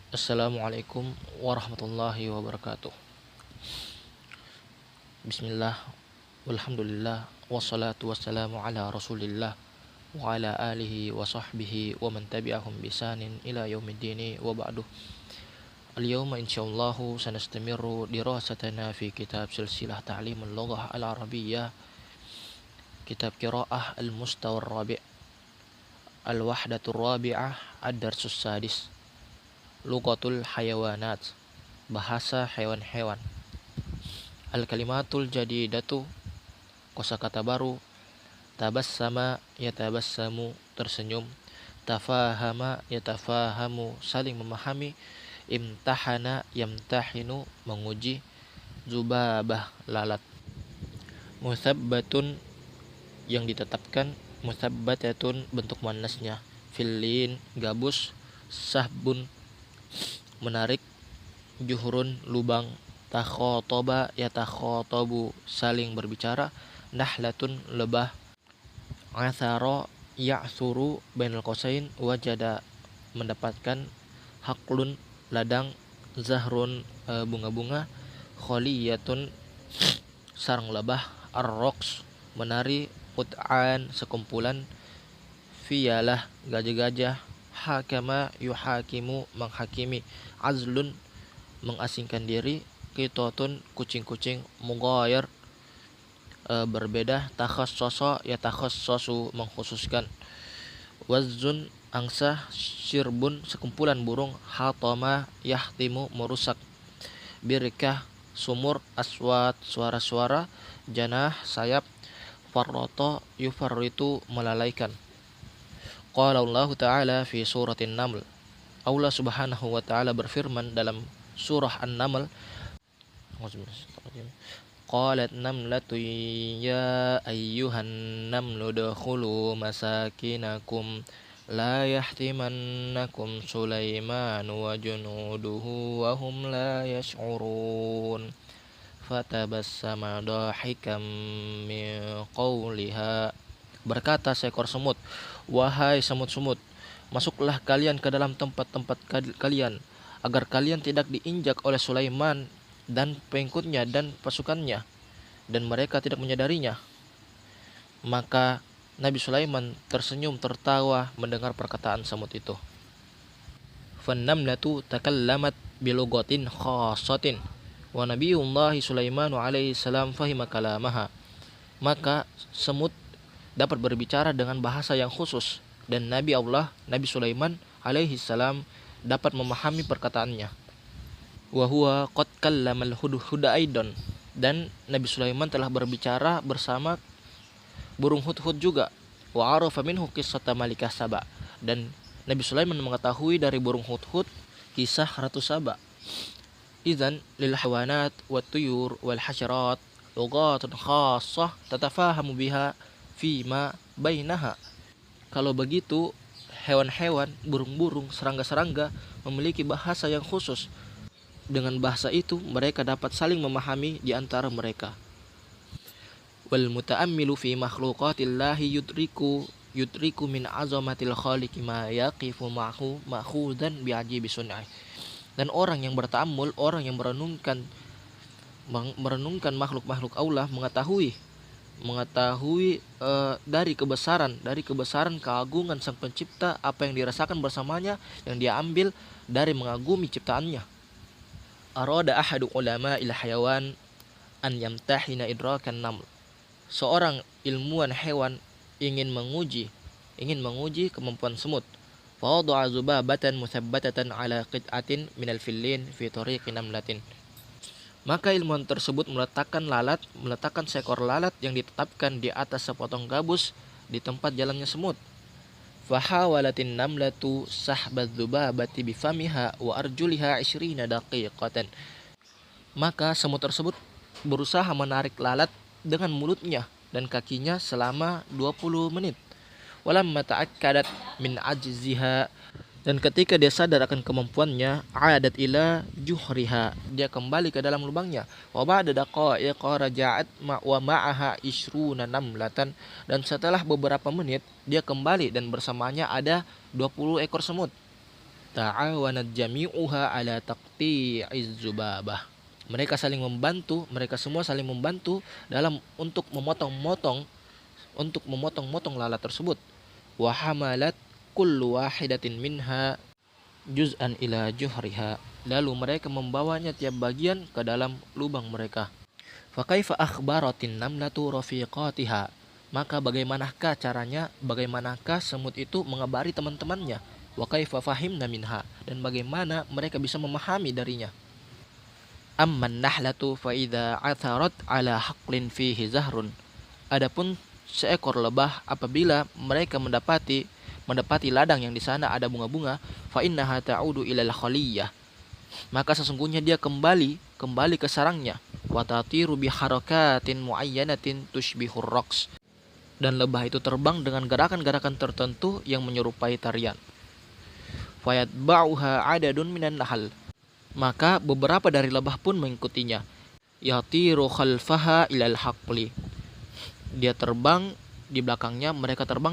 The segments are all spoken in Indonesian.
Assalamualaikum warahmatullahi wabarakatuh. Bismillah, walhamdulillah, wassalatu wassalamu ala rasulillah wa ala alihi wa sahbihi wa man tabi'ahum bisanin ila yaumiddini wa ba'du. Al-yawma insyaallahu sanastamiru dirasatana fi kitab silsilah ta'limul lughah al-arabiyyah, kitab qiraah al-mustawa ar-rabi' al-wahdatur rabi'ah ad-darsus sadis, lughatul hayawanat, bahasa hewan-hewan. Al-kalimatul jadidatu, kosakata baru. Tabassama yatabassamu, tersenyum. Tafahama yatafahamu, saling memahami. Imtahana yamtahinu, menguji. Zubabah, lalat. Musabbatun, yang ditetapkan. Musabbatatun, bentuk muannasnya. Filin, gabus. Sahbun, menarik. Juhrun, lubang. Takhotoba yatakhotobu, saling berbicara. Nahlatun, lebah. Atharo ya'thuru, bainal qausain wajada, mendapatkan. Haklun, ladang. Zahrun, bunga-bunga. Kholiyatun, sarang lebah. Arroks, menari. Qut'an, sekumpulan. Fiyalah, gajah-gajah. Hakama yuhakimu, menghakimi. Azlun, mengasingkan diri. Qitotun, kucing-kucing. Mughayir, berbeda. Takhassoso yatakhassosu, mengkhususkan. Wazzun, angsa. Syirbun, sekumpulan burung. Hatama yahtimu, merusak. Birkah, sumur. Aswat, suara-suara. Janah, sayap. Farroto yufarritu, melalaikan. Qala Allah Ta'ala fi suratin Naml, Allah Subhanahu wa Ta'ala berfirman dalam surah An-Naml. Qalat namlatu ya ayyuhan namlu dakhulu masakinakum la yahtimannakum Sulaiman wa junuduhu wa hum la yash'urun. Fatabassama dahikan min qawliha, berkata seekor semut, wahai semut-semut, masuklah kalian ke dalam tempat-tempat kalian, agar kalian tidak diinjak oleh Sulaiman dan pengikutnya dan pasukannya, dan mereka tidak menyadarinya. Maka Nabi Sulaiman tersenyum tertawa mendengar perkataan semut itu. Fannamlatu takallamat bilugatin khassatin wa nabiyullahi Sulaiman alaihi salam fahima kalamaha. Maka semut dapat berbicara dengan bahasa yang khusus, dan Nabi Allah, Nabi Sulaiman alaihi salam, dapat memahami perkataannya. Wa huwa qad kallamal hudhuda aidan, dan Nabi Sulaiman telah berbicara bersama burung hudhud juga. Wa arafa minhu qissata malikah Saba, dan Nabi Sulaiman mengetahui dari burung hudhud kisah Ratu Saba. Idzan lil hayawanat wat tuyur wal hasyarat lughatun khassah tatafahamu biha fima bainaha. Kalau begitu, hewan-hewan, burung-burung, serangga-serangga memiliki bahasa yang khusus. Dengan bahasa itu mereka dapat saling memahami di antara mereka. Wal muta'ammilu fi makhluqatillahi yudriku min azamatil khaliqi ma yaqifu ma'hu ma'khudan bi'ajibi sun'ai. Dan orang yang berta'ammul, orang yang merenungkan makhluk-makhluk Allah, mengetahui dari kebesaran keagungan Sang Pencipta, apa yang dirasakan bersamanya, yang dia ambil dari mengagumi ciptaannya. Arada ahadu ulama il hayawan an yamtahina idrakan naml. Seorang ilmuwan hewan ingin menguji kemampuan semut. Fawada'a zubabatan musabbatatan ala qit'atin minal fillin fi tariqi namlatin. Maka ilmuwan tersebut meletakkan seekor lalat yang ditetapkan di atas sepotong gabus di tempat jalannya semut. Fahawalatin namlatu sahbadz dzubabati bifamiha wa arjuliha 20 daqiqatan. Maka semut tersebut berusaha menarik lalat dengan mulutnya dan kakinya selama 20 menit. Walamma ta'akkadat min ajziha, dan ketika dia sadar akan kemampuannya, adat ila juhriha, dia kembali ke dalam lubangnya. Wa ba'da daqa'iqa raja'at wa ma'aha 20 namlatan, dan setelah beberapa menit dia kembali dan bersamanya ada 20 ekor semut. fata'awanat jami'uha ala taqti'iz zubabah. Mereka semua saling membantu dalam untuk memotong-motong lalat tersebut. Wa hamalat kullu wahidatin minha juz'an ila juhriha. Lalu mereka membawanya tiap bagian ke dalam lubang mereka. Fa kaifa akhbaratin namlatu rafiqatiha. Maka bagaimanakah semut itu mengabari teman-temannya? Wa kaifa fahimna minha, dan bagaimana mereka bisa memahami darinya? Amman nahlatu fa idza atharat ala haqlin fihi zahrun. Adapun seekor lebah apabila mereka mendapati ladang yang di sana ada bunga-bunga, fa innaha ta'udu ilal khaliyah. Maka sesungguhnya dia kembali ke sarangnya. Wa tatiru bi harakatin muayyanatin tushbihur raqs. Dan lebah itu terbang dengan gerakan-gerakan tertentu yang menyerupai tarian. Fayatba'uha 'adadun minan nahl. Maka beberapa dari lebah pun mengikutinya. Yatiru khalfaha ilal haqli. Mereka terbang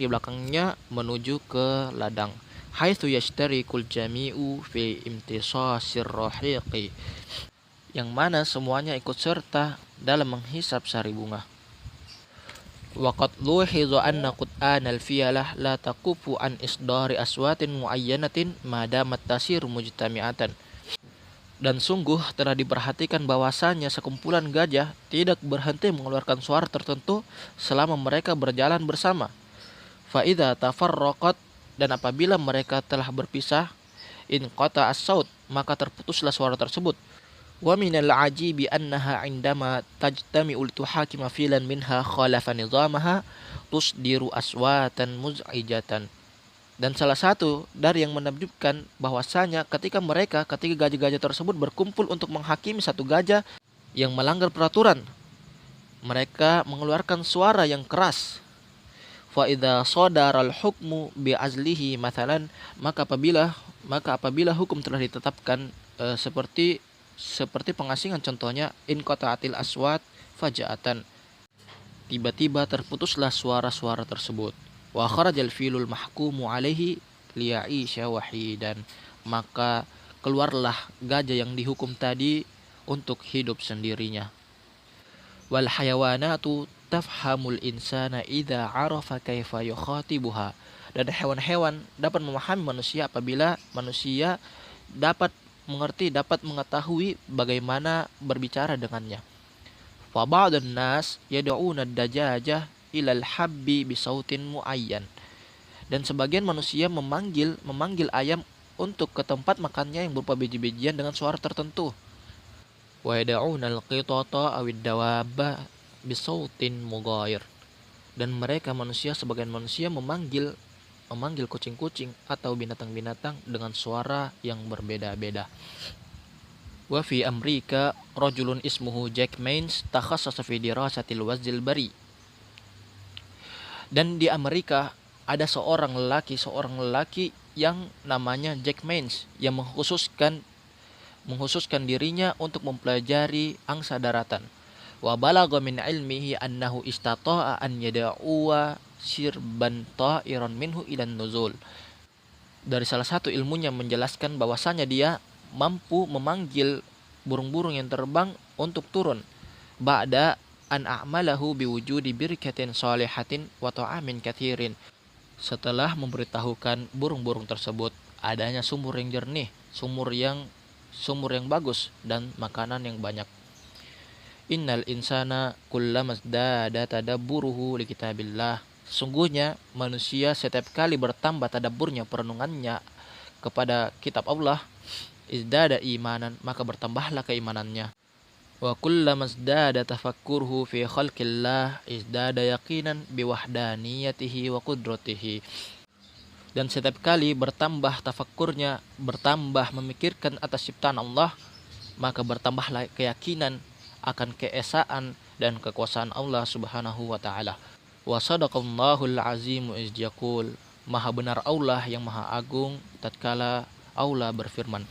di belakangnya menuju ke ladang. Haitsu yashtarikul jami'u fi imtisasir rahiqi. Yang mana semuanya ikut serta dalam menghisap sari bunga. Waqad luhiza anna qut'anal fiyalah la taqufu an isdari aswatin muayyanatin ma damat tasir mujtami'atan. Dan sungguh telah diperhatikan bahwasanya sekumpulan gajah tidak berhenti mengeluarkan suara tertentu selama mereka berjalan bersama. Fa idza tafarraqat, dan apabila mereka telah berpisah, in qata as-saut, maka terputuslah suara tersebut. Wa minal ajibi annaha indama tajtami'u tuhakima filan minha khalafa nizamaha tusdiru aswatan muz'ijatan. Dan salah satu dari yang menakjubkan bahwasanya ketika gajah-gajah tersebut berkumpul untuk menghakimi satu gajah yang melanggar peraturan, mereka mengeluarkan suara yang keras. Fa idza shadara al-hukmu bi azlihi mathalan, maka apabila hukum telah ditetapkan seperti pengasingan, contohnya in qata'atil aswat faja'atan, tiba-tiba terputuslah suara-suara tersebut. Wa kharajal filul mahkumu alaihi liya'isha wahidan, maka keluarlah gajah yang dihukum tadi untuk hidup sendirinya. Wal hayawanatu tafhamul insana idza arafa kaifa yukhatibuha, dan hewan-hewan dapat memahami manusia apabila manusia dapat mengetahui bagaimana berbicara dengannya. Fa ba'dun nas yad'una ad-dajajah ilal habbi bisautin muayyan, dan sebagian manusia memanggil ayam untuk ke tempat makannya yang berupa biji-bijian dengan suara tertentu. Wa yad'una al-qitata awid dawaba bisautin mughayir, dan sebagian manusia memanggil kucing-kucing atau binatang-binatang dengan suara yang berbeda-beda. Wa fi Amerika rajulun ismuhu Jack Mains takhassasa fi dirasatil wazil bari. Dan di Amerika ada seorang lelaki yang namanya Jack Mains yang mengkhususkan dirinya untuk mempelajari angsa daratan. Wa balagha min ilmihi annahu istata'a an yada'uwa sirban ta'iran minhu ilan nuzul. Dari salah satu ilmunya menjelaskan bahwasanya dia mampu memanggil burung-burung yang terbang untuk turun. Ba'da an a'malahu biwujudi birkatin salihatin wa ta'amin kathirin. Setelah memberitahukan burung-burung tersebut adanya sumur yang jernih, sumur yang bagus, dan makanan yang banyak. Innal insana kullama zdada tadabburuhu li kitabillah. Sungguhnya manusia setiap kali bertambah tadabburnya, perenungannya kepada kitab Allah, izdada imanan, maka bertambahlah keimanannya. Wa kullama zdada tafakkuruhu fi khalqillah izdada yaqinan biwahdaniyatihi wa qudratihi. Dan setiap kali bertambah tafakkurnya, bertambah memikirkan atas ciptaan Allah, maka bertambahlah keyakinan akan keesaan dan kekuasaan Allah Subhanahu wa taala. Wa sadaqallahul azim iz yaqul. Maha benar Allah yang maha agung tatkala Allah berfirman.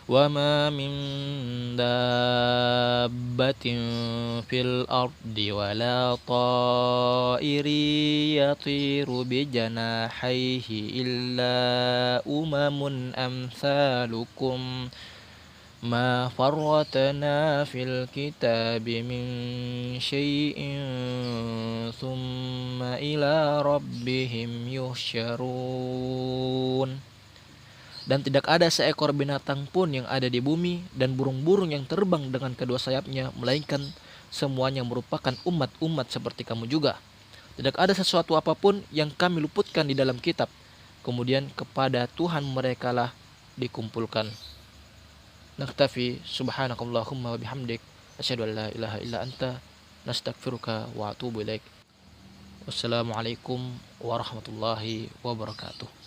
وما من دابة في الأرض ولا طائر يطير بجناحيه إلا أمثالكم ما فرطنا في الكتاب من شيء ثم إلى ربهم يحشرون. Dan tidak ada seekor binatang pun yang ada di bumi dan burung-burung yang terbang dengan kedua sayapnya, melainkan semuanya merupakan umat-umat seperti kamu juga. Tidak ada sesuatu apapun yang kami luputkan di dalam kitab. Kemudian kepada Tuhan mereka lah dikumpulkan. Naktafi subhanakallahumma wa bihamdik asyhadu an la ilaha illa anta nastaghfiruka wa atubu ilaik. Wassalamualaikum warahmatullahi wabarakatuh.